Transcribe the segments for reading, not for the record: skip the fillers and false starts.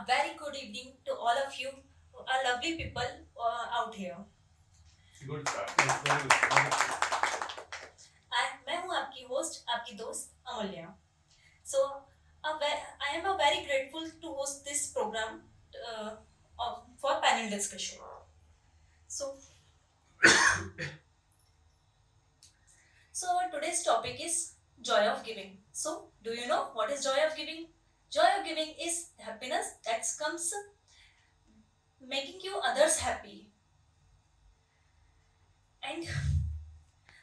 A very good evening to all of you, lovely people out here. Good start. Yes, very good. मैं हूँ आपकी host, आपकी दोस्त Amulya. So, I am very grateful to host this program for panel discussion. So, our today's topic is joy of giving. So, do you know what is joy of giving? Joy of giving is happiness that comes making you others happy. And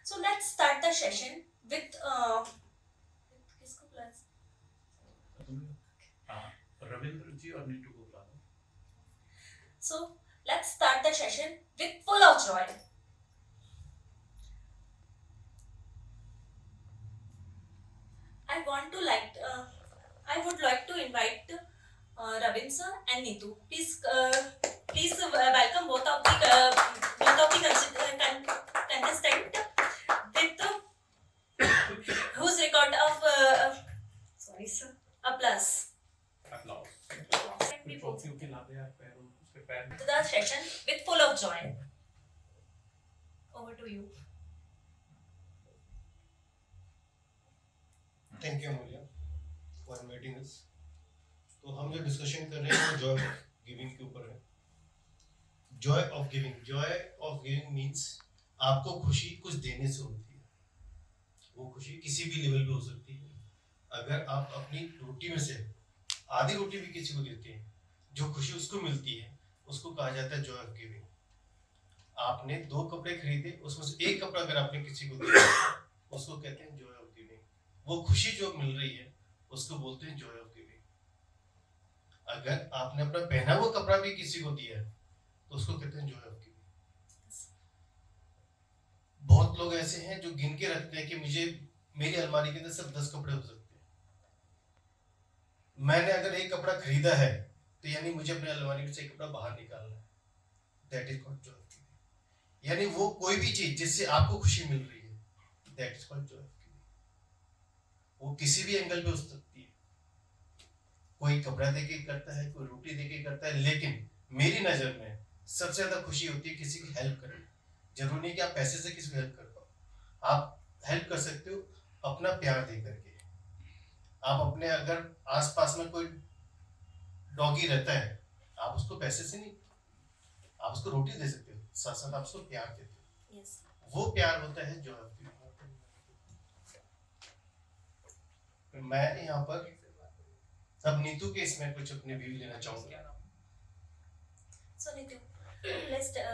so let's start the session with किसको बुलाएं? रविंद्र जी और नीतू को बुला लो. So let's start the session with full of joy. I would like to invite Ravin sir and Neetu. Please welcome both of the contestant with whose record of sorry sir applause. Applause. We ट्रॉफियों के लाते हैं पैरों उसके पैर में. to the session with full of joy. Over to you. Thank you Amulya for inviting us. तो हम जो discussion कर रहे हैं वो जॉय ऑफ गिविंग के ऊपर है. जॉय ऑफ गिविंग मींस आपको खुशी कुछ देने से होती है. वो खुशी किसी भी लेवल पे हो सकती है. अगर आप अपनी रोटी में से आधी रोटी भी किसी को देते हैं, जो खुशी उसको मिलती है उसको कहा जाता है जॉय ऑफ गिविंग. आपने 2 कपड़े खरीदे, उसमें से एक कपड़ा अगर आपने किसी को दिया उसको कहते हैं जॉय ऑफ गिविंग. वो खुशी जो मिल रही है उसको बोलते हैं जॉय ऑफ गिविंग. अगर आपने अपना पहना हुआ कपड़ा भी किसी को दिया तो उसको कहते हैं जॉय ऑफ गिविंग. बहुत लोग ऐसे हैं जो गिन के रखते हैं कि मुझे मेरी अलमारी के अंदर सिर्फ 10 कपड़े हो सकते हैं. मैंने अगर एक कपड़ा खरीदा है तो यानी मुझे अपने अलमारी में से एक कपड़ा बाहर निकालना है. That is called Joy of giving. यानी वो कोई भी चीज जिससे आपको खुशी मिल रही है, that is called Joy of giving. वो किसी भी एंगल पे हो सकती है. कोई कपड़ा देके करता है, कोई रोटी देके करता है, लेकिन मेरी नजर में सबसे ज्यादा खुशी होती है किसी की हेल्प करने. जरूरी नहीं कि आप पैसे से किसी को हेल्प कर पाओ. आप हेल्प कर सकते हो अपना प्यार दे करके. आप अपने अगर आसपास में कोई डॉगी रहता है, आप उसको पैसे से नहीं, आप उसको रोटी दे सकते हो, साथ साथ आप उसको प्यार देते हो. Yes. वो प्यार होता है जो आपकी. मैं यहाँ पर अब नीतू के इसमें कुछ अपने व्यू लेना चाहूंगा. So Nitu, let's tell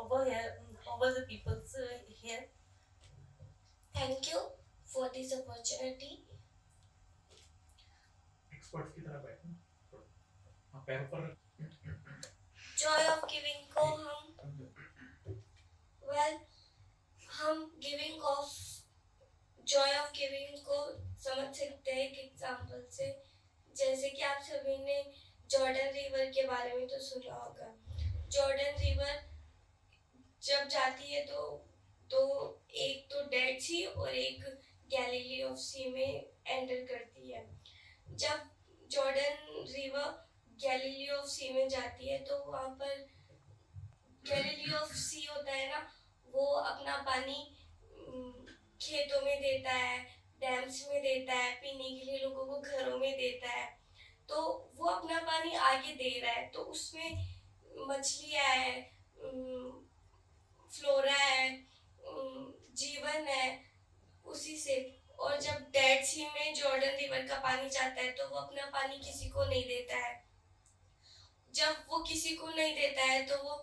over the people's here. Thank you for this opportunity. Expert की तरह बैठो. हाँ, पैर पर. Joy of giving को हम giving of Joy of giving को समझ सकते हैं एक एग्जांपल से. जैसे कि आप सभी ने जॉर्डन रिवर के बारे में तो सुना होगा. जॉर्डन रिवर जब जाती है तो एक तो डेड सी और एक गैलीली ऑफ सी में एंटर करती है. जब जॉर्डन रिवर गैलीली ऑफ सी में जाती है तो वहाँ पर गैलीली ऑफ सी होता है ना, वो अपना पानी खेतों में देता है, डैम्स में देता है, पीने के लिए लोगों को घरों में देता है. तो वो अपना पानी आगे दे रहा है, तो उसमें मछलियाँ है, फ्लोरा है, जीवन है उसी से. और जब डेड सी में जॉर्डन रिवर का पानी जाता है तो वो अपना पानी किसी को नहीं देता है. जब वो किसी को नहीं देता है तो वो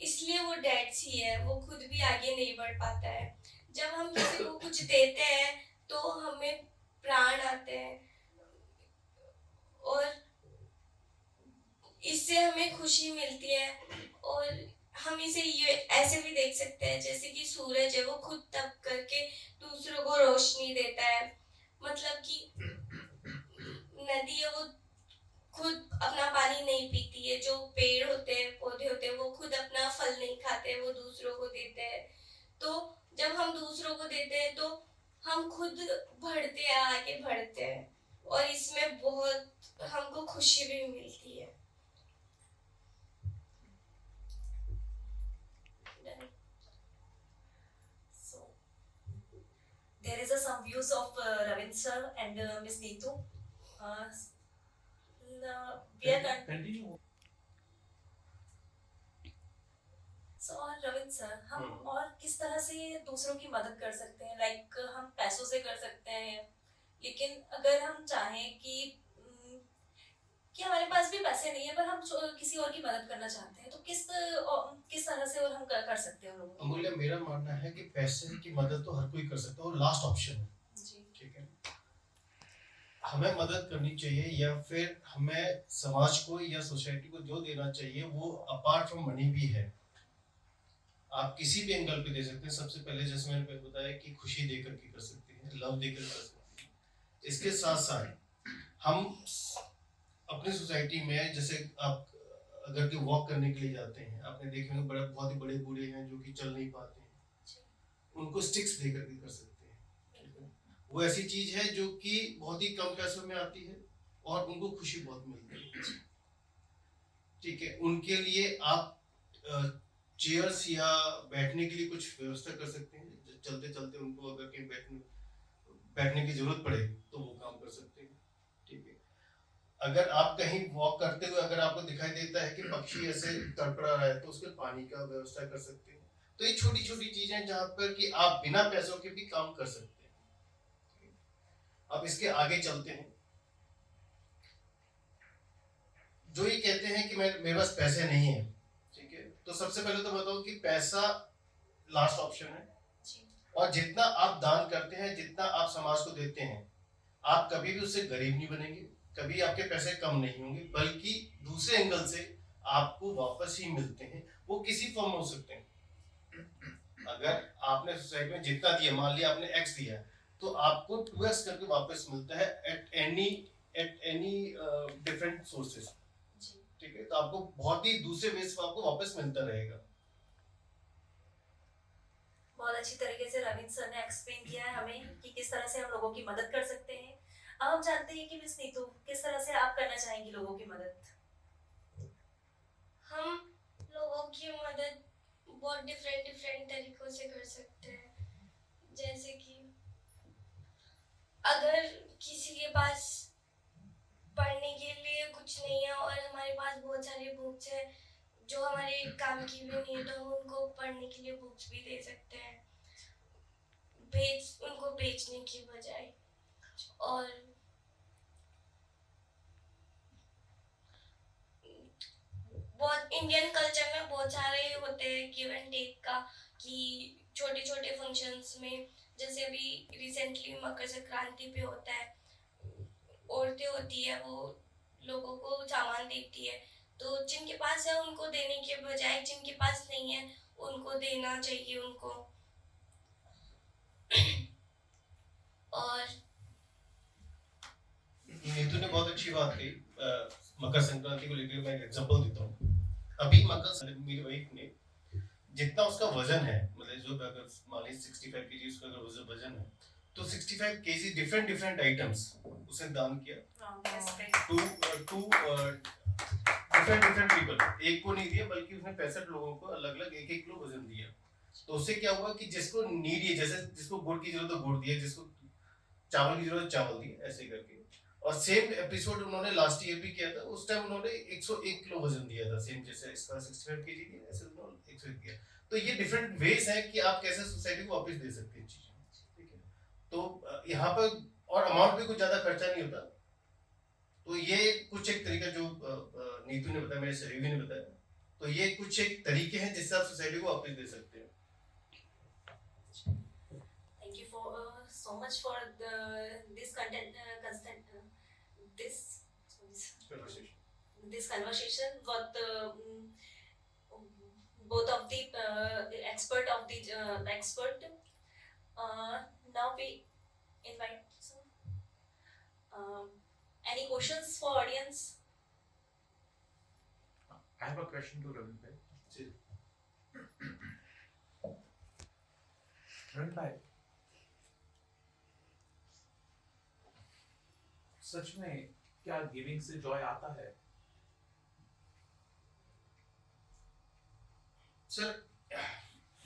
इसलिए वो डेड सी है, वो खुद भी आगे नहीं बढ़ पाता है. जब हम किसी को कुछ देते हैं तो हमें प्राण आते हैं और इससे हमें खुशी मिलती है. और हम इसे ये ऐसे भी देख सकते हैं जैसे कि सूरज है, वो खुद तप करके दूसरों को रोशनी देता है. मतलब कि नदी है, वो खुद अपना पानी नहीं पीती है. जो पेड़ होते हैं, पौधे होते हैं, वो खुद अपना फल नहीं खाते, वो दूसरों को देते हैं. तो जब हम दूसरों को देते हैं तो हम खुद बढ़ते हैं, आगे बढ़ते हैं. और इसमें बहुत हमको खुशी भी मिलती है। So there is some views of Ravindra sir and Miss Neetu. We are continue So और रविंद्र सर हम हम्म। और किस तरह से दूसरों की मदद कर सकते हैं, लाइक हम पैसों से कर सकते हैं, लेकिन अगर हम चाहें कि हमारे पास भी पैसे नहीं है पर हम किसी और की मदद करना चाहते हैं, तो किस तरह से और हम कर सकते हैं उन लोगों अमूल्य, मेरा मानना है कि पैसे की मदद तो हर कोई कर सकता है, वो लास्ट ऑप्शन है। की? जी ठीक है, हमें मदद करनी चाहिए या फिर हमें समाज को या सोसाइटी को जो देना चाहिए वो अपार्ट फ्रॉम मनी भी है। आप किसी भी एंगल पे दे सकते हैं। सबसे पहले जैसे मैंने पहले बताया कि खुशी देकर के कर सकते हैं, लव देकर कर सकते हैं। इसके साथ साथ हम अपनी सोसाइटी में, जैसे आप अगर के वॉक करने के लिए जाते हैं, आपने देखे होंगे बड़े बहुत ही बड़े बूढ़े हैं जो कि चल नहीं पाते हैं, उनको स्टिक्स दे करके कर सकते हैं। ठीक है? वो ऐसी चीज है जो कि बहुत ही कम पैसों में आती है और उनको खुशी बहुत मिलती है। ठीक है, उनके लिए आप चेयर्स या बैठने के लिए कुछ व्यवस्था कर सकते हैं। चलते चलते उनको अगर कहीं बैठने की जरूरत पड़े तो वो काम कर सकते हैं। ठीक है, अगर आप कहीं वॉक करते हुए अगर आपको दिखाई देता है कि पक्षी ऐसे तड़पड़ा रहा है तो उसके पानी का व्यवस्था कर सकते हैं। तो ये छोटी छोटी चीजें जहाँ पर कि आप बिना पैसों के भी काम कर सकते हैं। अब इसके आगे चलते हैं। जो ये कहते हैं कि मेरे पास पैसे नहीं है, ठीक है, तो सबसे पहले तो बताओ कि पैसा लास्ट ऑप्शन है। और जितना आप दान करते हैं, जितना आप समाज को देते हैं, आप कभी भी उससे गरीब नहीं बनेंगे, कभी आपके पैसे कम नहीं होंगे, बल्कि दूसरे एंगल से आपको वापस ही मिलते हैं। वो किसी फॉर्म में हो सकते हैं। अगर आपने सोसाइटी में जितना दिया, मान लिया आपने एक्स दिया, तो आपको 2x करके वापस मिलता है एट एनी डिफरेंट सोर्सेज। ठीक है, तो आपको बहुत ही दूसरे वे से आपको वापस मिलता रहेगा। बहुत अच्छी तरीके से रविंद्र सर ने एक्सप्लेन किया है हमें कि किस तरह से हम लोगों की मदद कर सकते हैं। अब हम जानते हैं कि मिस नीतू किस तरह से आप करना चाहेंगी लोगों की मदद। हम लोगों की मदद बहुत डिफरेंट तरीकों से कर सकते हैं। जैसे कि अगर किसी के पास पढ़ने के लिए कुछ नहीं है और हमारे पास बहुत सारे बुक्स हैं जो हमारे काम की भी नहीं है, तो हम उनको पढ़ने के लिए बुक्स भी दे सकते हैं, उनको बेचने की बजाय। और बहुत इंडियन कल्चर में बहुत सारे होते हैं गिव एंड टेक का, कि छोटे छोटे फंक्शंस में, जैसे अभी रिसेंटली मकर संक्रांति पे होता है, औरतें होती है वो लोगों को सामान देती है, तो जिनके पास है उनको देने के बजाय जिनके पास नहीं है उनको देना चाहिए उनको। और नीतू ने बहुत अच्छी बात कही। मकर संक्रांति को लेकर मैं एक एग्जांपल देता हूँ। अभी मेरी वाइफ ने जितना उसका वजन है, मतलब जो अगर मान लीजिए 65 केजी उसका अगर वजन है, तो 65 केजी डिफरेंट आइटम्स उसने दान किया टू डिफरेंट पीपल। एक को नहीं दिया बल्कि उसने 65 लोगों को अलग अलग 1-1 किलो वजन दिया। तो उससे क्या हुआ कि जिसको नीड है, जैसे जिसको गुड़ की जरूरत है गुड़ दिया, जिसको चावल की जरूरत चावल दिया, ऐसे करके। और सेम एपिसोड उन्होंने लास्ट ईयर भी किया था। उस टाइम उन्होंने 101 किलो वजन दिया था, सेम जैसे इसका 65 केजी दिया, ऐसे उन्होंने 101 किया। तो ये डिफरेंट वेज है कि आप कैसे सोसाइटी को वापस दे सकते हैं चीजें। ठीक है, तो यहाँ पर और अमाउंट भी कुछ ज्यादा खर्चा नहीं होता। तो ये कुछ एक तरीका जो नीतू ने बताया, मेरे सहयोगी ने बताया, तो ये कुछ एक तरीके हैं जिससे आप सोसाइटी को वापस दे सकते हैं। Thank you for so much for this content, this conversation with both of the expert. Now we invite any questions for audience. I have a question to Ravin bhai. Ji. Ravin bhai, सच में क्या giving से Joy आता है? Sir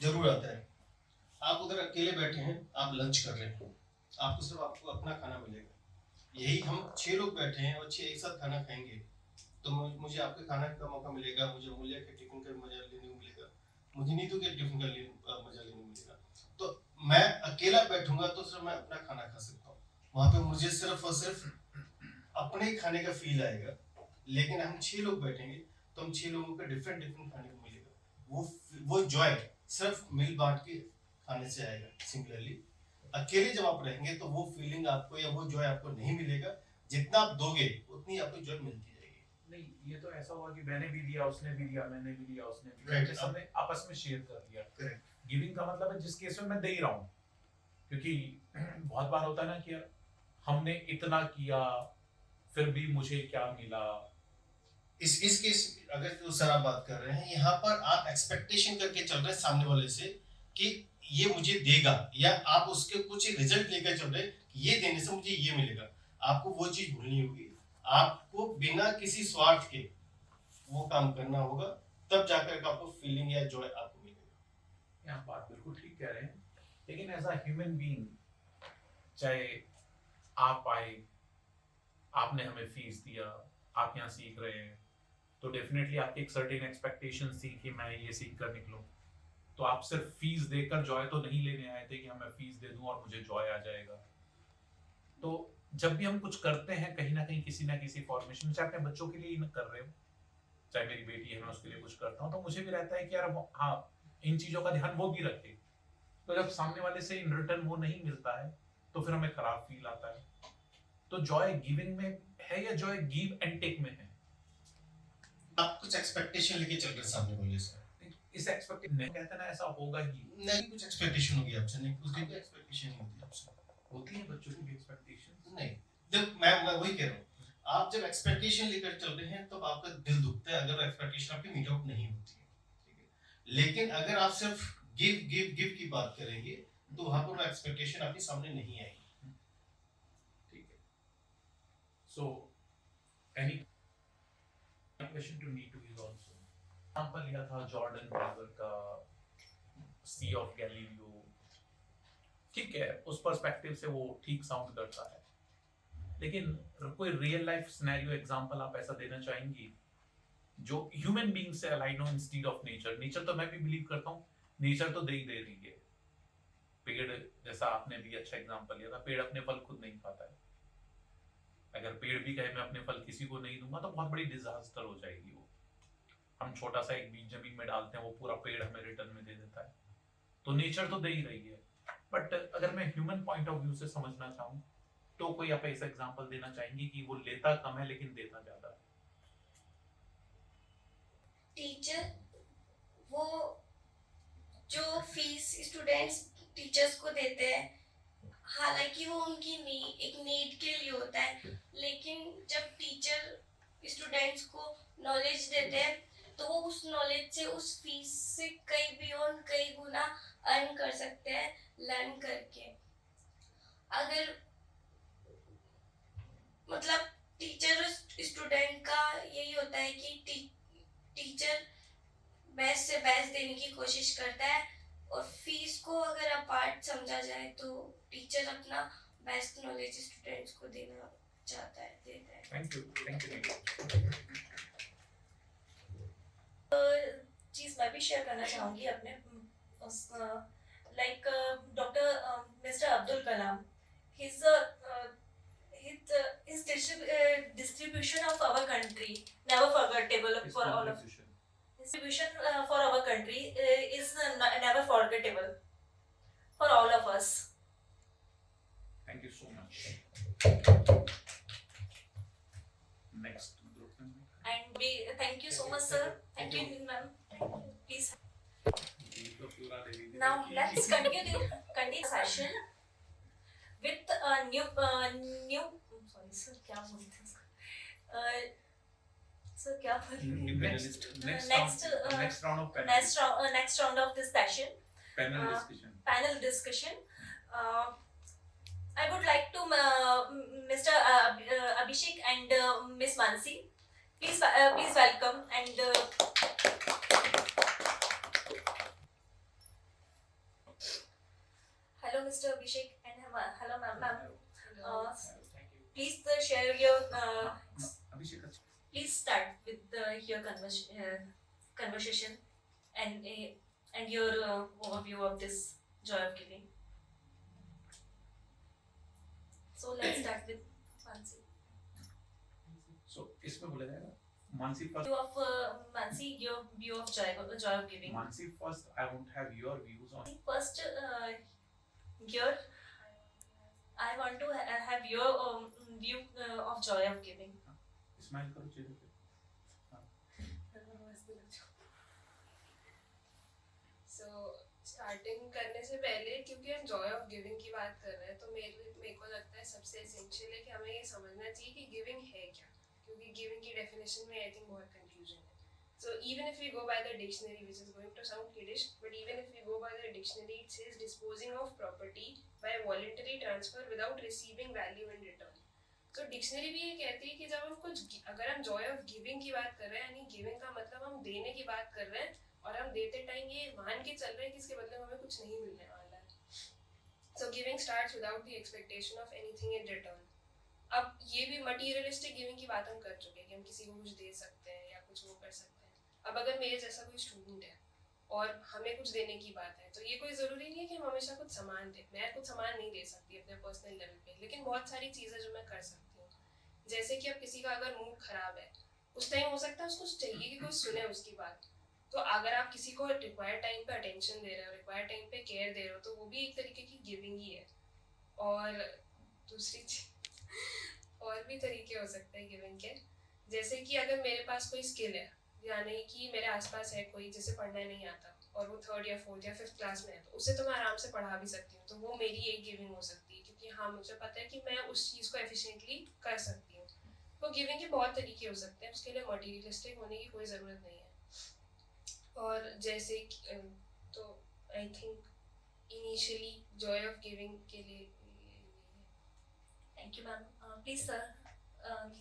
जरूर आता है। आप उधर अकेले बैठे हैं, आप लंच कर रहे हैं, आपको सिर्फ आपको अपना खाना मिलेगा। यही हम 6 लोग बैठे हैं और 6 एक साथ खाना खाएंगे, तो मुझे आपके खाना का मौका मिलेगा, मुझे मूल्य के टिफिन का मजा लेने को मिलेगा, मुझे नीतू के टिफिन का मजा लेने को मिलेगा। तो मैं अकेला बैठूंगा तो सिर्फ मैं अपना खाना खा सकता हूँ, वहां पे मुझे सिर्फ और सिर्फ अपने खाने का फील आएगा। लेकिन हम 6 लोग बैठेंगे तो हम 6 लोगों का डिफरेंट डिफरेंट खाने को मिलेगा। वो जॉय सिर्फ मिल बांट के खाने से आएगा। सिमिलरली अकेले जब आप रहेंगे तो वो फीलिंग आपको या वो जॉय आपको नहीं मिलेगा। जितना आप दोगे उतनी आपको जॉय मिलती जाएगी। नहीं, ये तो ऐसा हुआ कि मैंने भी दिया, उसने भी दिया, मैंने भी दिया, उसने भी Right. दिया, सबने आपस में शेयर कर दिया। Correct. गिविंग का मतलब है जिस केस में मैं दे ही रहा हूँ, क्योंकि बहुत बार होता है ना कि यार हमने इतना किया फिर भी मुझे क्या मिला। इस केस अगर तो सर आप बात कर रहे हैं, यहाँ पर आप एक्सपेक्टेशन करके चल रहे हैं सामने वाले से कि ये मुझे देगा, या आप उसके कुछ रिजल्ट लेकर चल रहे हैं कि ये देने से मुझे ये मिलेगा। आपको वो चीज भूलनी होगी। आपको बिना किसी स्वार्थ के वो काम करना होगा, तब जाकर आपको फीलिंग या जॉय आपको मिलेगा। यहाँ बात बिल्कुल ठीक कह रहे हैं, लेकिन एज अ ह्यूमन बीइंग, चाहे आप आए, आपने हमें फीस दिया, आप यहाँ सीख रहे हैं, तो डेफिनेटली आपकी एक सर्टेन एक्सपेक्टेशन थी कि मैं ये सीख कर निकलूं। तो आप सिर्फ फीस देकर जॉय तो नहीं लेने आए थे कि हाँ मैं फीस दे दूं और मुझे जॉय आ जाएगा। तो जब भी हम कुछ करते हैं कहीं ना कहीं किसी ना किसी फॉर्मेशन, चाहे अपने बच्चों के लिए ही कर रहे हो, चाहे मेरी बेटी है मैं उसके लिए कुछ करता हूँ, तो मुझे भी रहता है कि यार हाँ इन चीजों का ध्यान वो भी रखे। तो जब सामने वाले से इन रिटर्न वो नहीं मिलता है तो फिर हमें खराब फील आता है। तो जॉय गिविंग में है या जॉय गिव एंड टेक में है? आप कुछ एक्सपेक्टेशन लेके चल रहे हैं सामने वाले से। इस एक्सपेक्टेशन नहीं कहते ना ऐसा होगा ही, नहीं कुछ एक्सपेक्टेशन होगी आपसे, नहीं उसकी कोई एक्सपेक्टेशन नहीं होती आपसे। होती है बच्चों की भी एक्सपेक्टेशंस। नहीं, जब मैं वही कह रहा हूँ, आप जब एक्सपेक्टेशन लेकर चल रहे हैं तो आपका दिल दुखता है अगर एक्सपेक्टेशन आपकी मीट आउट नहीं होती है, ठीक है। लेकिन अगर आप सिर्फ गिव गिव गिव की बात करेंगे तो वहां पर एक्सपेक्टेशन आपके सामने नहीं आएगी, ठीक है। So any question to Neetu is also, example लिया था जॉर्डन रिवर का, सी ऑफ गैलीलियो, ठीक है, उस पर्सपेक्टिव से वो ठीक साउंड करता है। लेकिन कोई रियल लाइफ सिनेरियो एग्जांपल आप ऐसा देना चाहेंगी जो ह्यूमन बीइंग से अलाइन हो इंस्टीड ऑफ नेचर? नेचर तो मैं भी बिलीव करता हूँ, नेचर तो दे ही दे रही है। पेड़, जैसा आपने भी अच्छा एग्जांपल लिया था, पेड़ अपने फल खुद नहीं खाता है। अगर पेड़ भी कहे मैं अपने फल किसी को नहीं दूंगा तो बहुत बड़ी डिजास्टर हो जाएगी वो। हम छोटा सा एक बीज जमीन में डालते हैं, वो पूरा पेड़ हमें रिटर्न में दे देता है। तो नेचर तो दे ही रही है, बट अगर मैं ह्यूमन पॉइंट ऑफ व्यू से समझना चाहूँ तो कोई आप ऐसा एग्जांपल देना चाहेंगे कि वो लेता कम है लेकिन देता ज्यादा है? टीचर वो जो फीस स्टूडेंट्स टीचर्स को देते हैं, हालांकि वो उनकी एक नीड के लिए होता है, लेकिन जब टीचर स्टूडेंट्स को नॉलेज देते हैं तो वो उस नॉलेज से उस फीस से कई गुना अर्न कर सकते हैं लर्न करके। अगर मतलब टीचर स्टूडेंट का यही होता है कि टीचर बेस्ट से बेस्ट देने की कोशिश करता है, और फीस को अगर अपार्ट समझा जाए तो टीचर अपना बेस्ट नॉलेज स्टूडेंट्स को देना चाहता है, देता है। Thank you. चीज मैं भी शेयर करना चाहूंगी अपने like doctor mister Abdul Kalam, his distribution of our country never forgettable for all of distribution for our country is never forgettable for all of us. Thank you so much. Next group member. And we thank you so much, sir. Thank you, ma'am. Please. Now let's continue the session with a new sorry sir, क्या बोलते हैं sir, क्या Next round of panel. next round of this session, Panel discussion. panel discussion. I would like to Mr. Abhishek and Miss Mansi. Please welcome and hello, Mr. Abhishek and hello, ma'am. Uh, Thank you. please share your. Abhishek, Please start with your conversation and your overview of this joy of giving. So let's start with Mansi. so इसमें बोला जाएगा Mansi first. View of Mansi, your view of joy of giving. Mansi first, I want to have your views on. First, your I want to have your view of joy of giving. Smile करो चेहरे पे. So starting करने से पहले क्योंकि हम Joy of giving की बात कर रहे हैं तो मेरे को लगता है सबसे एसेंशियल है कि हमें ये समझना चाहिए कि गिविंग है क्या, क्योंकि गिविंग की डेफिनेशन में आई थिंक बहुत कंफ्यूजन है. So even if we go by the dictionary, which is going to sound kiddish, but even if we go by the dictionary, it says disposing of property by voluntary transfer without receiving value in return. तो dictionary भी ये कहती है कि जब हम कुछ अगर हम जॉय ऑफ गिविंग की बात कर रहे हैं, यानी गिविंग का मतलब हम देने की बात कर रहे हैं और हम देते टाइम ये मान के चल रहे हैं कि इसके बदले में हमें कुछ नहीं मिलने वाला है. So giving starts without the expectation of anything in return. अब ये भी मटीरियलिस्टिक गिविंग की बात हम कर चुके हैं कि हम किसी को कुछ दे सकते हैं या कुछ वो कर सकते हैं. अब अगर मेरे जैसा कोई स्टूडेंट है और हमें कुछ देने की बात है तो ये कोई ज़रूरी नहीं है कि हम हमेशा कुछ सामान दें. मैं कुछ सामान नहीं दे सकती अपने पर्सनल लेवल पे, लेकिन बहुत सारी चीज़ें जो मैं कर सकती हूँ. जैसे कि अब किसी का अगर मूड ख़राब है, उस टाइम हो सकता है उसको चाहिए कि कोई सुने उसकी बात. तो अगर आप किसी को रिक्वायर्ड टाइम पे अटेंशन दे रहे हो, रिक्वायर्ड टाइम पे केयर दे रहे हो, तो वो भी एक तरीके की गिविंग ही है. और दूसरी चीज और भी तरीके हो सकते हैं गिविंग के. जैसे कि अगर मेरे पास कोई स्किल है, यानी कि मेरे आसपास है कोई जिसे पढ़ना नहीं आता और वो 3rd या 4th या 5th क्लास में है, तो उसे तो मैं आराम से पढ़ा भी सकती हूँ. तो वो मेरी एक गिविंग हो सकती है क्योंकि हाँ मुझे पता है कि मैं उस चीज़ को एफिशिएंटली कर सकती हूँ. तो गिविंग के बहुत तरीके हो सकते हैं, उसके लिए मटीरियलिस्टिक होने की कोई ज़रूरत नहीं है. और जैसे तो I think initially Joy of giving के लिए Thank you, ma'am. Please, sir.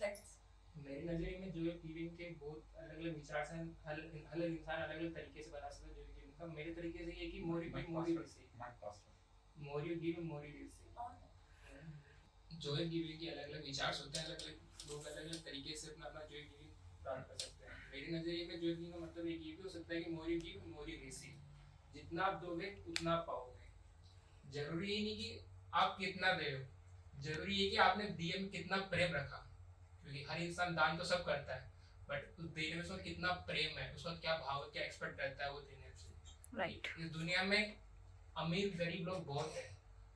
Let's. मेरी नज़रिए में जो गिविंग के बहुत अलग अलग विचार से हर इंसान अलग अलग तरीके से बना सकता है. जो गिविंग का मेरे तरीके से ये कि more you give more you receive, more you give more you receive. Joy giving के अलग अलग विचार होते हैं, अलग अलग लोग अलग अलग तरीके से अपना अपना जॉय गिविंग प्राप्त कर सकते हैं. मेरे नज़रिए में जॉय गिविंग का मतलब ये भी हो सकता है कि more you give more you receive. जितना आप दोगे उतना आप पाओगे. जरूरी ही नहीं कि आप कितना दे हो, जरूरी है कि आपने दिए में कितना प्रेम रखा. क्योंकि हर इंसान दान तो सब करता है, बट उस देने में उसका कितना प्रेम है, उसका क्या भाव है, क्या एक्सपेक्ट करता है वो देने से. Right. इस दुनिया में अमीर गरीब लोग बहुत हैं.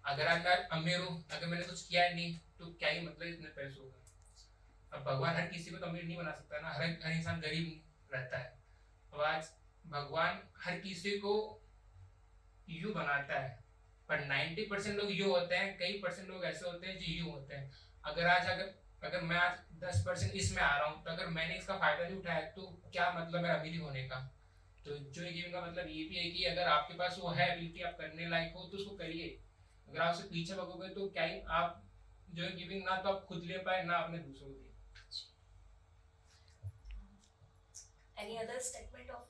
अगर आज मैं अमीर हूँ, अगर मैंने कुछ किया है नहीं तो क्या ही मतलब इतने पैसों का. अब भगवान हर किसी को तो अमीर नहीं बना सकता ना, हर इंसान गरीब रहता है. अब आज भगवान हर किसी को यूं बनाता है, पर 90% लोग यूं होते हैं, कई परसेंट लोग ऐसे होते हैं जो यूं होते हैं. अगर मैं आज 10% इसमें आ रहा हूँ, तो अगर मैंने इसका फायदा नहीं उठाया तो क्या मतलब है अमीर होने का. तो जो गिविंग का मतलब ये भी है कि अगर आपके पास वो है एबिलिटी, आप करने लायक हो तो उसको करिए. अगर आप उससे पीछे भगोगे तो क्या ही आप जो गिविंग ना तो आप खुद ले पाए ना अपने दूसरों को दिए. Any other statement of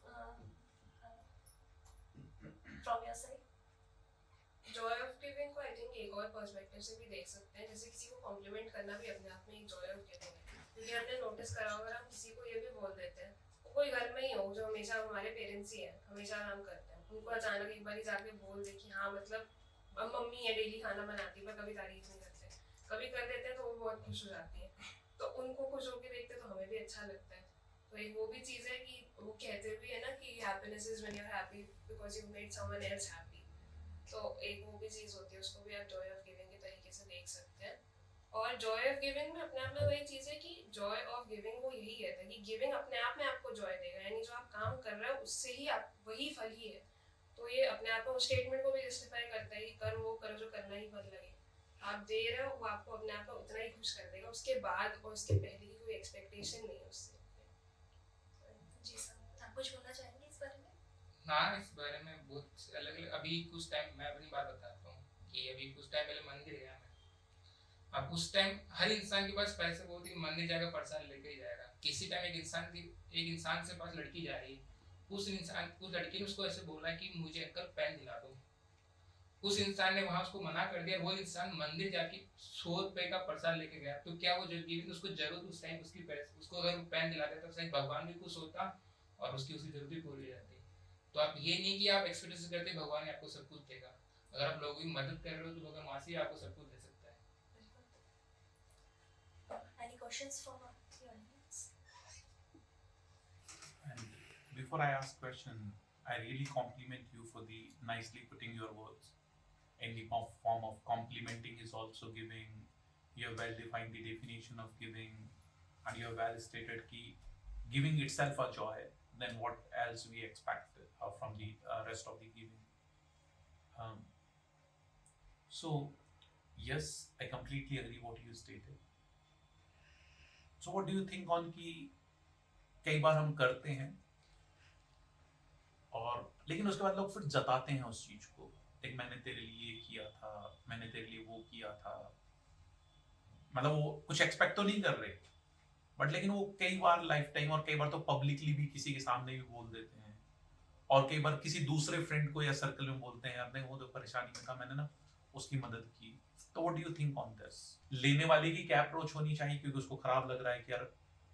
from your side? Joy of giving को आई थिंक एक और पर्सपेक्टिव से भी देख सकते हैं. जैसे किसी को कॉम्प्लीमेंट करना भी अपने आप में एक जॉय ऑफ गिविंग है. क्योंकि हमने नोटिस करा अगर हम किसी को ये भी बोल देते हैं, वो कोई घर में ही हो जो हमेशा हमारे पेरेंट्स ही हैं, हमेशा आराम करते हैं, उनको अचानक एक बार जाके बोल दे कि हाँ मतलब अब मम्मी है डेली खाना बनाती है पर कभी तारीफ नहीं करते, कभी कर देते हैं तो वो बहुत खुश हो जाती है. तो उनको खुश होकर देखते तो हमें भी अच्छा लगता है. तो एक वो भी चीज़ है कि वो कहते भी है ना कि happiness is when you are happy because you made someone else happy. तो एक वो भी चीज़ होती है, उसको भी आप जॉय ऑफ गिविंग के तरीके से देख सकते हैं. और जॉय ऑफ गिविंग में अपने आप में वही चीज़ है कि जॉय ऑफ गिविंग वो यही कहता है कि गिविंग अपने आप में आपको जॉय देगा, यानी जो आप काम कर रहे हो उससे ही आप वही फल ही है. तो ये अपने आप में उस स्टेटमेंट को भी जस्टिफाई करता है कि कर वो करो जो करना ही फल लगे. आप दे रहे हो वो आपको अपने आप में उतना ही खुश कर देगा, उसके बाद और उसके पहले की कोई एक्सपेक्टेशन नहीं है उससे. जी सर, आप कुछ बोलना चाहेंगे इस बारे में? हाँ, इस बारे में बहुत अलग अलग. अभी कुछ टाइम मैं अपनी बात बताता हूँ कि अभी कुछ टाइम पहले मंदिर गया मैं. अब उस टाइम हर इंसान के पास पैसे बहुत ही मंदिर जाएगा, प्रसाद लेके ही जाएगा। किसी टाइम एक इंसान से पास लड़की जा रही है, उस लड़की ने उसको ऐसे बोला कि मुझे अंकल पेन दिला दो। उस इंसान ने वहां उसको मना कर दिया, वो इंसान मंदिर जाके 100 रुपए का प्रसाद लेके गया। तो क्या वो जो गिविंग उसको जरूरत उस टाइम उसकी पैसे उसको अगर वो पेन दिला देता तो शायद भगवान भी खुश होता और उसकी जरूरत भी पूरी हो जाती। तो आप ये नहीं कि आप एक्सपेक्टेशन करते भगवान आपको सब कुछ देगा। अगर आप लोगों की मदद कर रहे हो तो भगवान वहां से आपको सब कुछ दे सकता है। Any questions from the audience? And before I ask question, I really compliment you for the nicely putting your words. In the form of complimenting is also giving. You have well defined the definition of giving, and you have well stated कि giving itself a joy. Then what else we expect from the rest of the giving? So yes, I completely agree what you stated. So what do you think on कि कई बार हम करते हैं और लेकिन उसके बाद लोग फिर जताते हैं उस चीज को, एक मैंने तेरे लिए ये किया था, मैंने तेरे लिए वो किया था, मतलब वो कुछ एक्सपेक्ट तो नहीं कर रहे बट लेकिन वो कई बार लाइफ टाइम और कई बार तो पब्लिकली भी किसी के सामने भी बोल देते हैं और कई बार किसी दूसरे फ्रेंड को या सर्कल में बोलते हैं यार नहीं वो तो परेशानी में था मैंने ना उसकी मदद की। तो what do you think on this? लेने वाले की क्या अप्रोच होनी चाहिए क्योंकि उसको खराब लग रहा है कि यार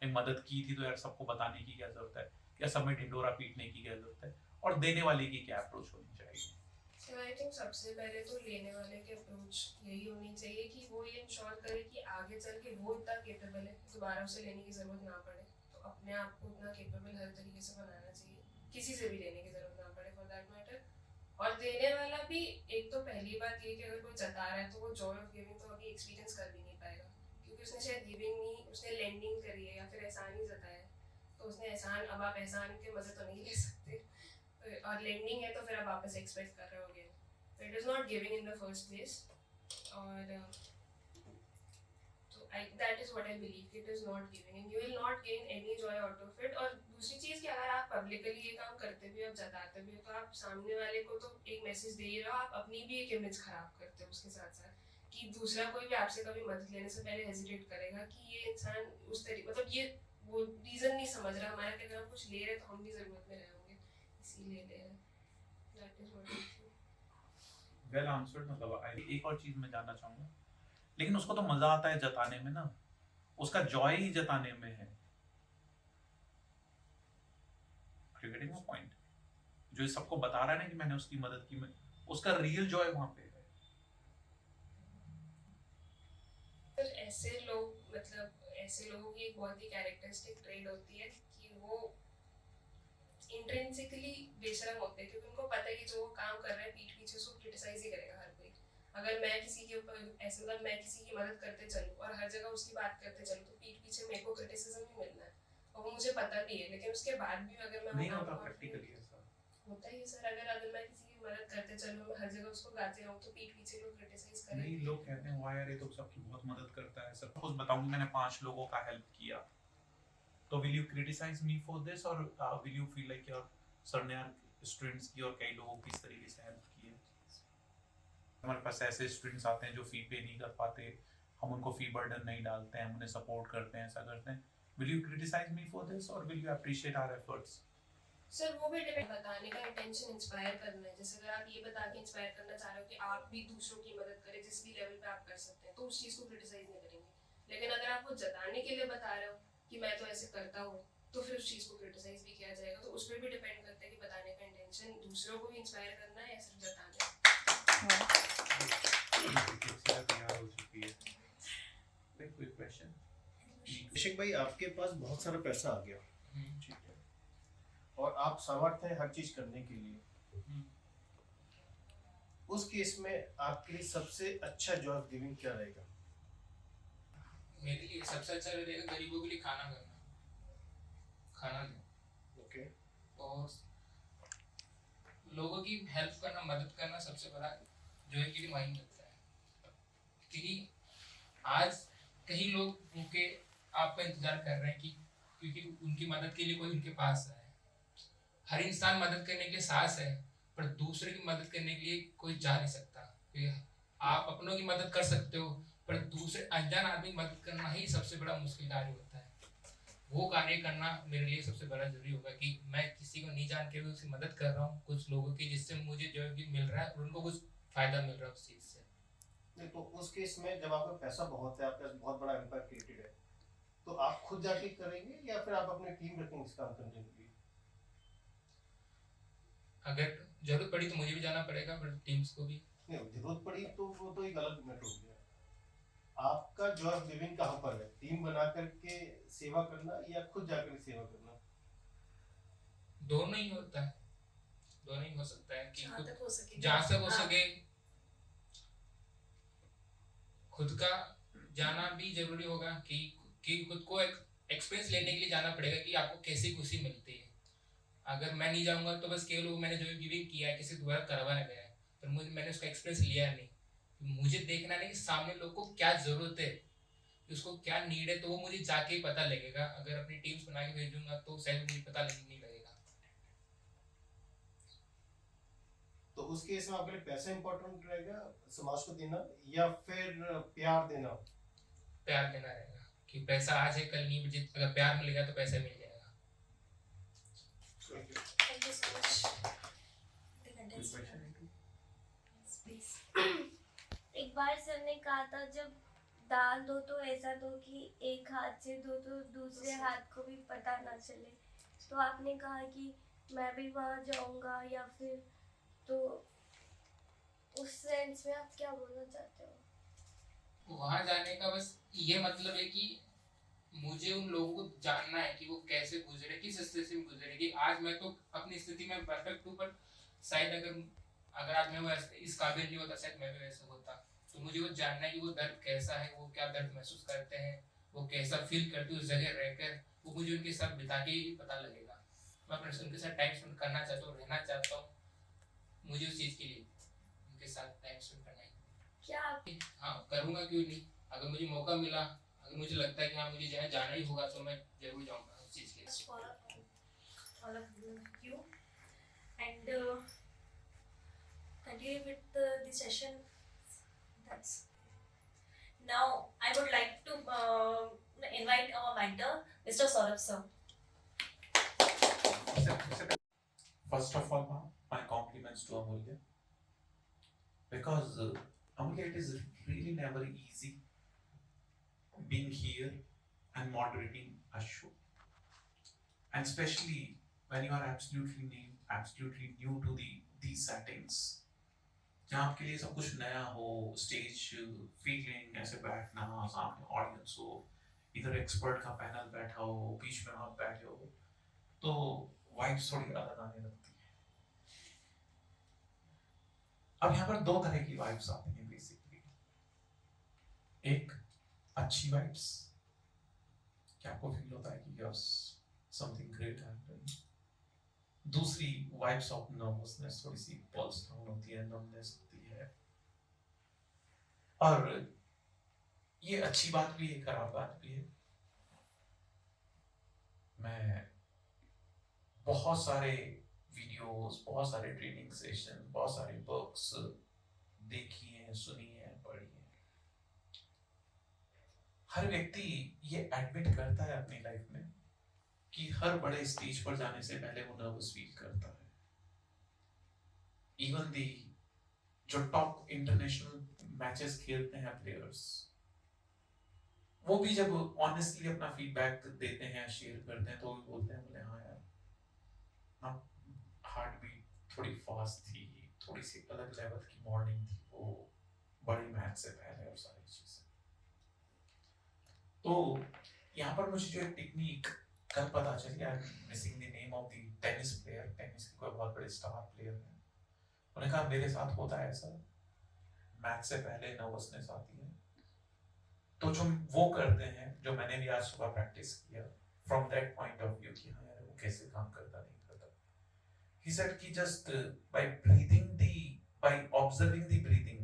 मैं मदद की थी तो यार सबको बताने की क्या जरूरत है या सब में ढिंडोरा पीटने की क्या जरूरत है, और देने वाले की क्या अप्रोच होनी चाहिए? So I think सबसे पहले तो लेने वाले की अप्रोच यही होनी चाहिए कि वो ये इंश्योर करे कि आगे चल के वो इतना केपेबल है दोबारा उसे लेने की जरूरत ना पड़े। तो अपने आप को उतना केपेबल हर तरीके से बनाना चाहिए, किसी से भी लेने की जरूरत ना पड़े फॉर दैट मैटर। और देने वाला भी एक तो पहली बात ये कि अगर कोई जता रहा है तो वो जॉय ऑफ गिविंग तो अभी एक्सपीरियंस कर भी नहीं पाएगा क्योंकि उसने शायद गिविंग नहीं, उसने लेंडिंग करी है या फिर एहसान ही जताया है। तो उसने एहसान, अब आप एहसान के मजे तो नहीं ले सकते, और लेंडिंग है तो फिर आप वापस एक्सपेक्ट कर रहे होगे। So it is not giving in the first place, और so that is what I believe, it is not giving and you will not gain any joy out of it। और दूसरी चीज़ कि अगर आप पब्लिकली ये काम करते भी, आप जताते भी तो आप सामने वाले को तो एक मैसेज दे ही रहे हो, आप अपनी भी एक इमेज खराब करते हो उसके साथ साथ कि दूसरा कोई भी आपसे कभी मदद लेने से पहले हेजिटेट करेगा कि ये इंसान उस तरीके, मतलब ये वो रीज़न नहीं समझ रहा हमारा कि अगर हम कुछ ले रहे हैं तो हम भी ज़रूरत में रहे होंगे इसीलिए ले रहे हैं। That is what I think। Well answered. मतलब एक और चीज मैं जानना चाहूंगा, लेकिन उसको तो मजा आता है जताने में ना, उसका जॉय ही जताने में है। Are you getting my point? जो ये सबको बता रहा है ना कि मैंने उसकी मदद की, उसका रियल जॉय वहां पे है। फिर ऐसे लोग, मतलब ऐसे लोगों की एक बहुत ही कैरेक्टरिस्टिक ट्रेड होती है कि वो इंट्रिंसिकली बेशरम होते हैं क्योंकि उनको पता है कि जो वो काम कर रहे हैं पीठ पीछे उसको क्रिटिसाइज ही करेगा हर कोई। अगर मैं किसी के ऊपर ऐसे, मतलब मैं किसी की मदद करते चलूँ और हर जगह उसकी बात करते चलूँ तो पीठ पीछे मेरे को क्रिटिसिज्म ही मिलना है और वो मुझे पता भी है, लेकिन उसके बाद भी अगर मैं नहीं होता प्रैक्टिकली ऐसा होता ही है सर। अगर मैं किसी की मदद करते चलूँ, हर जगह उसको गाते रहूँ तो पीठ पीछे लोग क्रिटिसाइज करेंगे। नहीं, लोग कहते हैं वाह यार ये तो सबकी बहुत मदद करता है। सपोज बताऊंगी मैंने 5 लोगों का हेल्प किया तो will you criticize me for this और will you feel like your sir ने यार स्टूडेंट्स की और कई लोगों की इस तरीके से हेल्प की है। हमारे पास ऐसे स्टूडेंट्स आते हैं जो फी पे नहीं कर पाते, हम उनको फी बर्डन नहीं डालते हैं, हम उन्हें सपोर्ट करते हैं, ऐसा करते हैं। Will you criticize me for this और will you appreciate our efforts? Sir वो भी डिपेंड, बताने का इंटेंशन इंस्पायर करना है। जैसे अगर आप ये बता के इंस्पायर करना चाह रहे हो कि आप भी दूसरों की मदद करें जिस भी लेवल पे आप कर सकते हैं तो उस चीज़ को क्रिटिसाइज नहीं करेंगे। लेकिन अगर आप वो जताने के लिए बता रहे हो कि मैं तो ऐसे करता हूँ तो फिर उस चीज़ को क्रिटिसाइज भी किया जाएगा। तो उस पर भी डिपेंड करता है कि बताने का इंटेंशन दूसरों को भी इंस्पायर करना है या सिर्फ जताना है। तैयार हो चुकी है। कोई क्वेश्चन? अभिषेक भाई, आपके पास बहुत सारा पैसा आ गया, हम्म। ठीक है, और आप समर्थ हैं हर चीज करने के लिए, उस केस में आपके लिए सबसे अच्छा जॉब गिविंग क्या रहेगा? मेरे लिए सबसे अच्छा रहेगा गरीबों के लिए खाना करना, खाना देना, ओके, और लोगों की हेल्प करना, मदद करना सबसे बड़ा जो है कि डिवाइन लगता है। क्योंकि आज कई लोग भूखे आपका इंतजार कर रहे हैं कि क्योंकि उनकी मदद के लिए कोई उनके पास है। हर इंसान मदद करने के लिए साहस है पर दूसरे की मदद करने के लिए कोई जा नहीं सकता। क्योंकि आप अपनों की मदद कर सकते हो पर दूसरे अनजान आदमी की मदद करना ही सबसे बड़ा मुश्किल कार्य होता है। वो कार्य करना मेरे लिए सबसे बड़ा जरूरी होगा कि मैं किसी को नहीं जान के भी उसकी मदद कर रहा हूँ कुछ लोगों की, जिससे मुझे जो है कि मिल रहा है और उनको कुछ फायदा मिल रहा है उस चीज से। नहीं तो उस केस में जब आपका पैसा बहुत है, आपके पास बहुत बड़ा एम्पायर क्रिएटेड है, तो आप खुद जाके करेंगे या फिर आप अपनी टीम रखेंगे इस काम करने के लिए? अगर जरूरत पड़ी तो मुझे भी जाना पड़ेगा, बट टीम्स को भी। नहीं, जरूरत पड़ी तो वो तो एक अलग मैटर हो गया। आपका जॉय ऑफ गिविंग कहाँ पर है? टीम बना करके सेवा करना या खुद जाकर सेवा करना? दोनों ही होता है, दोनों ही हो सकता है कि जहाँ तक हो सके जहाँ तक हो हाँ। सके खुद का जाना भी जरूरी होगा कि खुद को एक्सपीरियंस लेने के लिए जाना पड़ेगा कि आपको कैसी खुशी मिलती है। अगर मैं नहीं जाऊंगा तो बस केवल वो मैंने जो गिविंग किया है किसी द्वारा करवाया गया है, पर मुझे मैंने उसका एक्सपीरियंस लिया नहीं। मुझे देखना नहीं कि सामने लोग को क्या जरूरत है, उसको क्या नीड है, तो वो मुझे जाके ही पता लगेगा। अगर अपनी टीम्स बना के भेजूंगा तो शायद मुझे पता नहीं लगेगा। तो उस केस में आपके लिए पैसा इंपॉर्टेंट रहेगा समाज को देना या फिर प्यार देना? प्यार देना रहेगा कि पैसा आज है कल नहीं, मुझे अगर प्यार मिलेगा तो पैसा मिल जाएगा। Thank you so much. The contestant. Please. एक बार सर ने कहा था जब दाल दो तो ऐसा दो कि एक हाथ से दो तो दूसरे हाथ को भी पता ना चले। तो आपने कहा कि मैं भी वहाँ जाऊँगा या फिर, तो उस सेंस में आप क्या बोलना चाहते हो? वहां जाने का बस ये मतलब है कि मुझे उन लोगों को जानना है कि वो कैसे गुजरे, किस स्थिति में गुजरे। कि आज मैं तो अपनी स्थिति में परफेक्ट हूँ, पर शायद अगर आज मैं इस काबिल नहीं होता शायद मैं भी वैसे होता। तो मुझे वो जानना है कि वो दर्द कैसा है, वो क्या दर्द महसूस करते हैं, वो कैसा फील करते हैं उस जगह रहकर। वो मुझे उनके साथ बिता के ही पता लगेगा। मैं अपने उनके साथ टाइम स्पेंड करना चाहता हूँ, रहना चाहता हूँ। मुझे उस चीज़ के लिए उनके साथ टाइम स्पेंड करना है। क्या आप हाँ करूँगा, क्यों नहीं। अगर मुझे मौका मिला, अगर मुझे लगता है कि हाँ मुझे जाना ही होगा तो मैं जरूर जाऊँगा उस चीज़ के लिए। For all of you and continue with the session. That's now I would like to invite our mentor, Mr. Saurabh sir. First of all, my compliments to Amulya, because Amulya, it is really never easy being here and moderating a show, and especially when you are absolutely new to these settings, जहाँ आपके लिए सब कुछ नया हो, stage feeling, ऐसे बैठना, सामने ऑडियंस हो, इधर एक्सपर्ट का पैनल बैठा हो, बीच में आप बैठे हो, तो वाइब्स थोड़ी अलग आने लगती है। अब यहाँ पर दो तरह की वाइब्स आती हैं बेसिकली। एक अच्छी वाइब्स, क्या आपको फील होता है कि यस समथिंग ग्रेट हैपेंड। दूसरी वाइब्स ऑफ नर्वसनेस, थोड़ी सी पल्स डाउन होती है, नर्वसनेस होती है। और ये अच्छी बात भी है, खराब बात भी है। मैं बहुत सारे वीडियोस, बहुत सारे ट्रेनिंग सेशन, बहुत सारे बुक्स देखी हैं, सुनी हैं, पढ़ी हैं। हर व्यक्ति ये एडमिट करता है अपनी लाइफ में कि हर बड़े स्टेज पर जाने से पहले वो नर्वस फील करता है। इवन दी जो टॉप इंटरनेशनल मैचेस खेलते हैं प्लेयर्स, वो भी जब ऑनेस्टली अपना फीडबैक देते हैं, शेयर करते हैं, तो भी बोलते हैं, बोले हाँ यार, ना हार्ट बीट थोड़ी फास्ट थी, थोड़ी सी अलग लेवल की मॉर्निंग थी वो बड़े मैच से पहले, और सारी चीजें। तो यहाँ पर मुझे जो एक टेक्निक कल पता चली, I am missing the name of the tennis player, tennis के कोई बहुत बड़े स्टार प्लेयर हैं। उन्होंने कहा मेरे साथ होता है ऐसा, मैच से पहले नर्वसनेस आती है, तो जो वो करते हैं, जो मैंने भी आज सुबह प्रैक्टिस किया from that point of view कि हाँ यार वो कैसे काम करता नहीं करता, he said कि just by breathing by observing the breathing,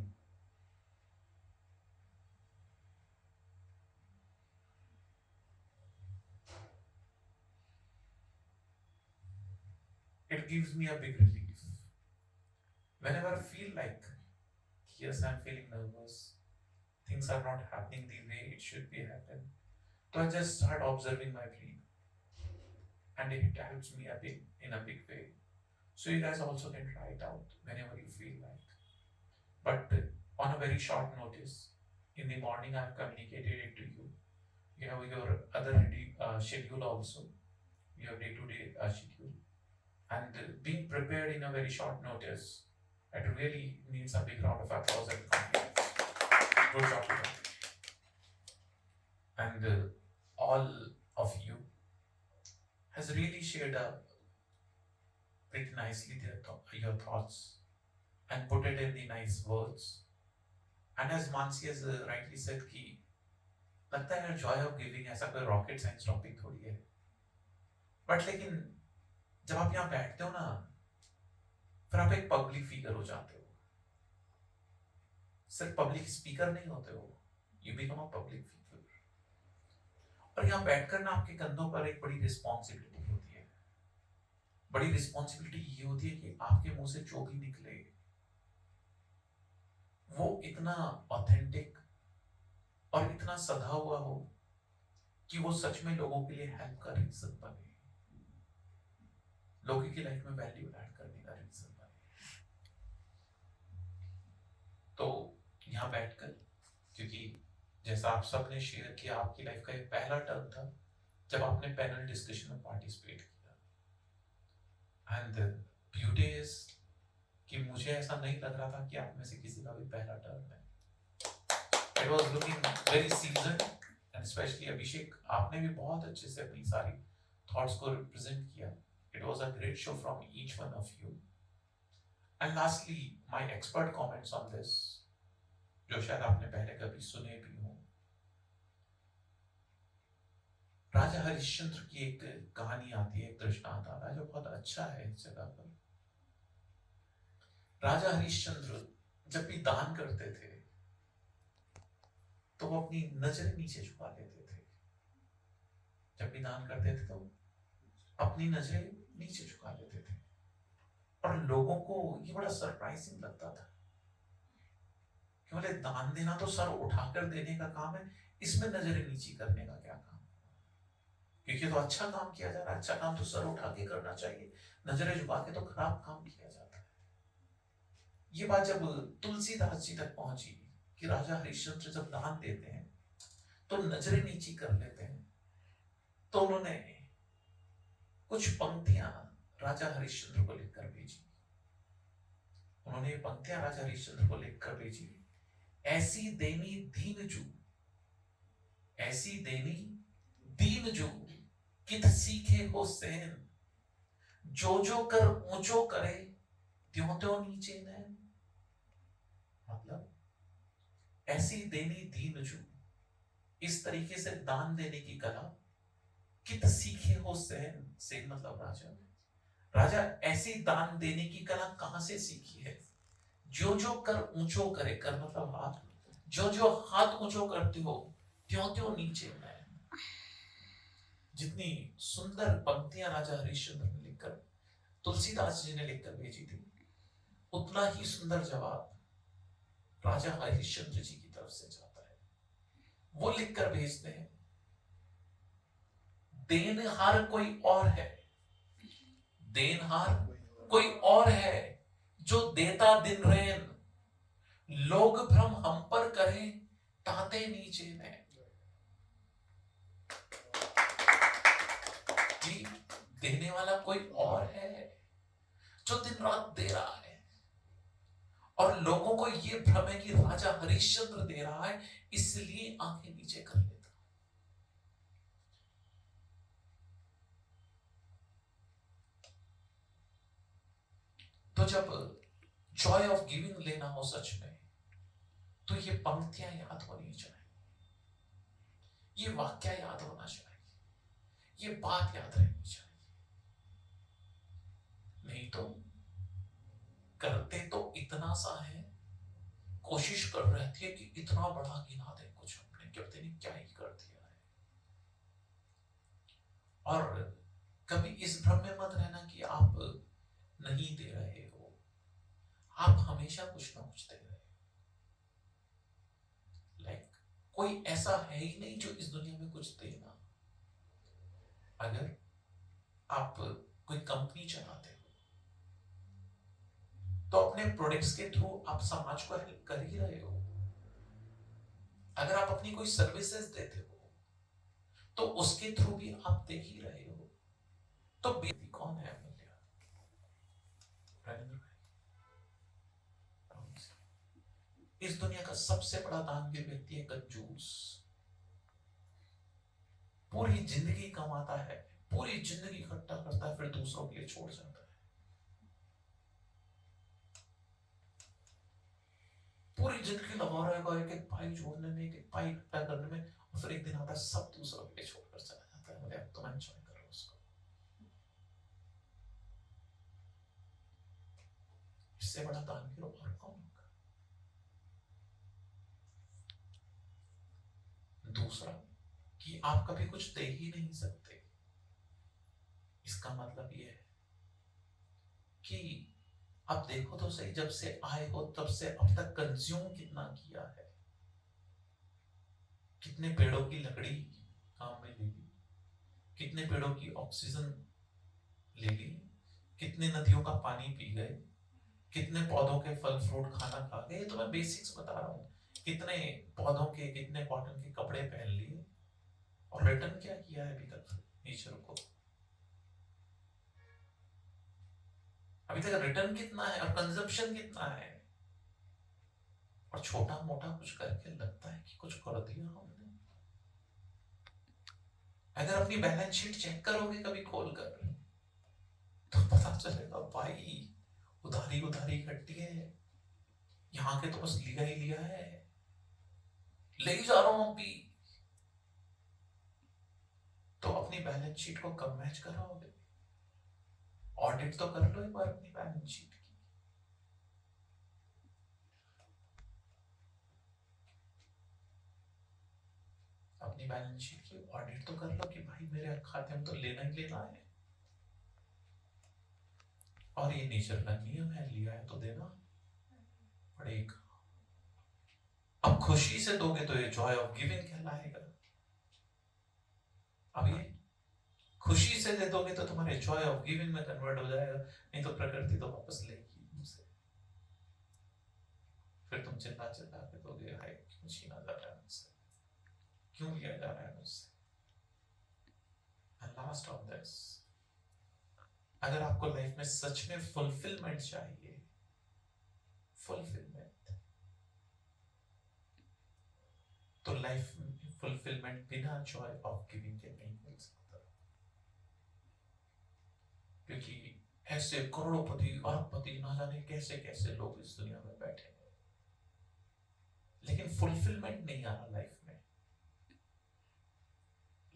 it gives me a big relief. Whenever I feel like, yes, I'm feeling nervous, things are not happening the way it should be happening. So I just start observing my dream, and it helps me in a big way. So you guys also can try it out whenever you feel like. But on a very short notice, in the morning I've communicated it to you. You have your other schedule also, your day-to-day schedule, and being prepared in a very short notice, it really needs a big round of applause and compliments. Good job to them. And all of you has really shared pretty nicely your thoughts and put it in the nice words. And as Mansi has rightly said कि लगता है joy of giving ऐसा कोई rocket science topic थोड़ी है, but लेकिन जब आप यहाँ बैठते हो ना, फिर आप एक पब्लिक फिगर हो जाते हो. सिर्फ पब्लिक स्पीकर नहीं होते हो, you become a public figure. और यहाँ बैठकर ना आपके कंधों पर एक बड़ी रिस्पॉन्सिबिलिटी होती है. बड़ी रिस्पॉन्सिबिलिटी ये होती है कि आपके मुंह से जो भी निकले वो इतना ऑथेंटिक और इतना सधा हुआ हो कि वो सच में लोगों के लिए हेल्प का रीजन बने, लोगों की लाइफ में वैल्यू ऐड करने का रीजन बने. तो यहाँ बैठकर, क्योंकि जैसा आप सबने शेयर किया, आपकी लाइफ का एक पहला टर्म था जब आपने पैनल डिस्कशन में पार्टिसिपेट किया. एंड ब्यूटी इज कि मुझे ऐसा नहीं लग रहा था कि आप में से किसी का भी पहला टर्म है. It was looking very seasoned, and especially अभिषेक, आपने भी बहुत अच्छे से अपनी सारी thoughts को represent किया. It was a great show from each one of you. And lastly, my expert comments on this, जो शायद आपने पहले कभी सुने भी हो. राजा हरिश्चंद्र की एक कहानी आती है, एक दृष्टांत आता है जो बहुत अच्छा है इस जगह पर. राजा हरिश्चंद्र जब भी दान करते थे तो वो अपनी नजरें नीचे झुका लेते थे. जब भी दान करते थे तो अपनी नजरें नीचे झुका लेते थे, और लोगों को ये बड़ा सरप्राइजिंग लगता था कि बोले दान देना तो सर उठाकर देने का काम है, इसमें नजरें नीची करने का क्या काम? क्योंकि तो अच्छा काम किया जा रहा है, अच्छा काम तो सर उठा के करना चाहिए, नजरें झुका के तो खराब काम किया जाता है. ये बात जब तुलसीदास जी तक पहुंची कि राजा हरिश्चंद्र जब दान देते हैं तो नजरें नीची कर लेते हैं, तो उन्होंने कुछ पंक्तियां राजा हरिश्चंद्र को लिखकर भेजी. उन्होंने ये पंक्तियां राजा हरिश्चंद्र को लिखकर भेजी. ऐसी देनी दीन जू, ऐसी देनी दीन जू, कित सीखे हो सैन, जो जो कर ऊंचो करे, त्यों त्यों नीचे नैन. मतलब ऐसी देनी दीन जू, इस तरीके से दान देने की कला कित सीखे हो सैन. सैन मतलब राजा. राजा ऐसी दान देने की कला कहां से सीखी है? जो जो कर ऊंचो करे, कर मतलब हाथ, जो जो हाथ ऊंचो करते हो त्यों त्यों नीचे नैन. जितनी सुंदर पंक्तियां राजा हरिश्चंद्र ने लिखकर, तुलसीदास जी ने लिखकर भेजी थी, उतना ही सुंदर जवाब राजा हरिश्चंद्र जी की तरफ से जाता है. वो लिखकर भेजते हैं, देनहार कोई और है, देनहार कोई और है, जो देता दिन रैन, लोग भ्रम हम पर करें, ताते नीचे नैन. देने वाला कोई और है जो दिन रात दे रहा है, और लोगों को ये भ्रम है कि राजा हरिश्चंद्र दे रहा है, इसलिए आंखें नीचे कर लेता. तो जब जॉय ऑफ गिविंग लेना हो सच में, तो ये पंक्तियां याद होनी चाहिए, ये वाक्य याद होना चाहिए, ये बात याद रहनी चाहिए. नहीं तो करते तो इतना सा है, कोशिश कर रहे थे कि इतना बड़ा गिना दे कुछ हमने, कि पता नहीं क्या ही कर दिया है. और कभी इस भ्रम में मत रहना कि आप नहीं दे रहे हो, आप हमेशा कुछ ना कुछ दे रहे हो. लाइक कोई ऐसा है ही नहीं जो इस दुनिया में कुछ देना। अगर आप कोई कंपनी चलाते हो तो अपने प्रोडक्ट्स के थ्रू आप समाज को हेल्प कर ही रहे हो। अगर आप अपनी कोई सर्विसेज देते हो तो उसके थ्रू भी आप दे ही रहे हो। तो बेबी कौन है अमूल्य? राजेंद्र भाई, इस दुनिया का सबसे बड़ा दानवीर व्यक्ति है कंजूस। पूरी जिंदगी कमाता है, पूरी जिंदगी इकट्ठा करता है, फिर दूसरों के लिए छोड़ जाता है। पूरी जिंदगी लगा रहेगा एक एक पाई जोड़ने में, एक एक पाई इकट्ठा करने में, और फिर एक दिन आता है सब दूसरों के लिए छोड़कर चला जाता है। मुझे अब तो मैं एंजॉय कर रहा हूं उसको। इससे बड़ा दानवीर और कौन होगा? दूसरा कि आप कभी कुछ दे ही नहीं सकते। इसका मतलब यह है कि आप देखो तो सही, जब से आए हो तब से अब तक कंज्यूम कितना किया है। कितने पेड़ों की लकड़ी काम में ले ली, कितने पेड़ों की ऑक्सीजन ले ली, कितने नदियों का पानी पी गए, कितने पौधों के फल फ्रूट खाना खा गए। ये तो मैं बेसिक्स बता रहा हूं। कितने पौधों के, कितने कॉटन के कपड़े पहन लिए, और रिटर्न क्या किया है अभी तक नेचर को? अभी तक रिटर्न कितना है और कंजप्शन कितना है? और छोटा मोटा कुछ करके लगता है कि कुछ कर दिया हमने। अगर अपनी बैलेंस शीट चेक करोगे कभी खोलकर तो पता चलेगा भाई उधारी उधारी घटती है। यहां के तो बस लिया ही लिया है, ले ही जा रहा हूं अभी। तो अपनी बैलेंस शीट को कब मैच कराओगे? ऑडिट तो कर लो एक बार अपनी बैलेंस शीट की। अपनी बैलेंस शीट की ऑडिट तो कर लो कि भाई मेरे खाते में तो लेना ही लेना है, और ये नेचर का नियम है, लिया है तो देना पड़ेगा। अब खुशी से दोगे तो ये जॉय ऑफ गिविंग कहलाएगा। अब ये खुशी से दे दोगे तो तुम्हारे जॉय ऑफ गिविंग में कन्वर्ट हो जाएगा। नहीं तो प्रकृति तो वापस लेगी तुमसे। फिर तुम चिल्ला चिल्ला के दोगे, हाय क्यों छीना जा रहा है मुझसे, क्यों लिया जा रहा है मुझसे। एंड लास्ट ऑफ दिस, अगर आपको लाइफ में सच में फुलफिलमेंट चाहिए, फुलफिलमेंट, तो लाइफ में फुलफिलमेंट बिना जॉय ऑफ गिविंग के नहीं मिल सकता। क्योंकि ऐसे करोड़पति अरबपति ना जाने कैसे कैसे लोग इस दुनिया में बैठे हैं, लेकिन फुलफिलमेंट नहीं आ रहा लाइफ में।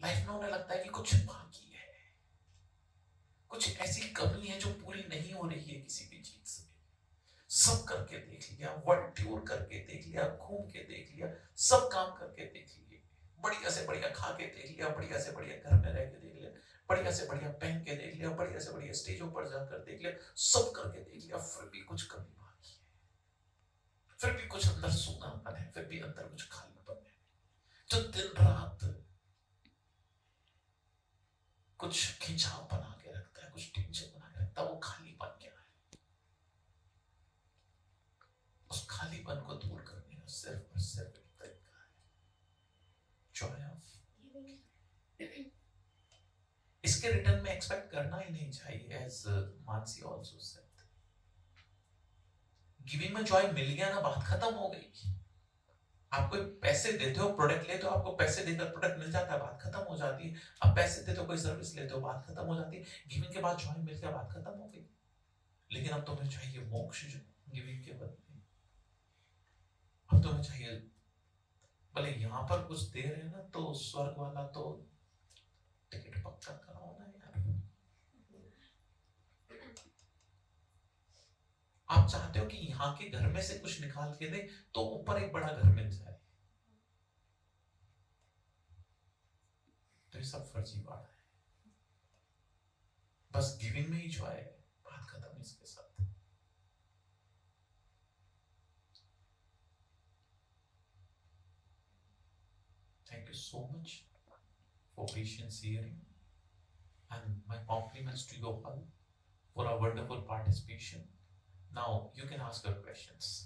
लाइफ में उन्हें लगता है कि कुछ बाकी है, कुछ ऐसी कमी है जो पूरी नहीं हो रही है किसी भी चीज से। सब करके देख लिया, वर्ल्ड टूर करके देख लिया, घूम के देख लिया, सब काम करके देख लिए, बढ़िया से बढ़िया खा के देख लिया, बढ़िया से बढ़िया घर में रह के देख लिया, बढ़िया से बढ़िया पहन के देख लिया, बढ़िया से बढ़िया स्टेजों पर जाकर देख लिया, सब करके देख लिया, फिर भी कुछ कमी बाकी है, फिर भी कुछ अंदर सूनापन है, फिर भी अंदर कुछ खालीपन है जो दिन रात कुछ खिंचाव बना के रखता है, कुछ टेंशन बना के रखता है। वो खालीपन क्या है? उस खालीपन को दूर करने का सिर्फ और सिर्फ एक तरीका है, जॉय ऑफ गिविंग। इसके रिटर्न में एक्सपेक्ट करना ही नहीं चाहिए। As Mansi also said, giving में जॉय मिल गया ना, बात खत्म हो गई। आप कोई पैसे देते हो, प्रोडक्ट लेते हो, आपको पैसे देकर प्रोडक्ट मिल जाता है, बात खत्म हो जाती है। अब पैसे देते हो, कोई सर्विस लेते हो, बात खत्म हो जाती है। गिविंग के बाद जॉय मिल गया, बात खत्म हो गई। लेकिन अब तुम्हें चाहिए मोक्ष गिविंग के बदले। अब तुम्हें चाहिए, भले यहां पर कुछ दे रहे हैं ना, तो स्वर्ग वाला तो टिकट पक्का कराओ ना यार। आप चाहते हो कि यहाँ के घर में से कुछ निकाल के दे तो ऊपर एक बड़ा घर मिल जाए, तो ये सब फर्जीवाड़ा है। बस गिविंग में ही जॉय है, बात खत्म इसके साथ। so much for patience hearing, and my compliments to you all for a wonderful participation. Now you can ask your questions.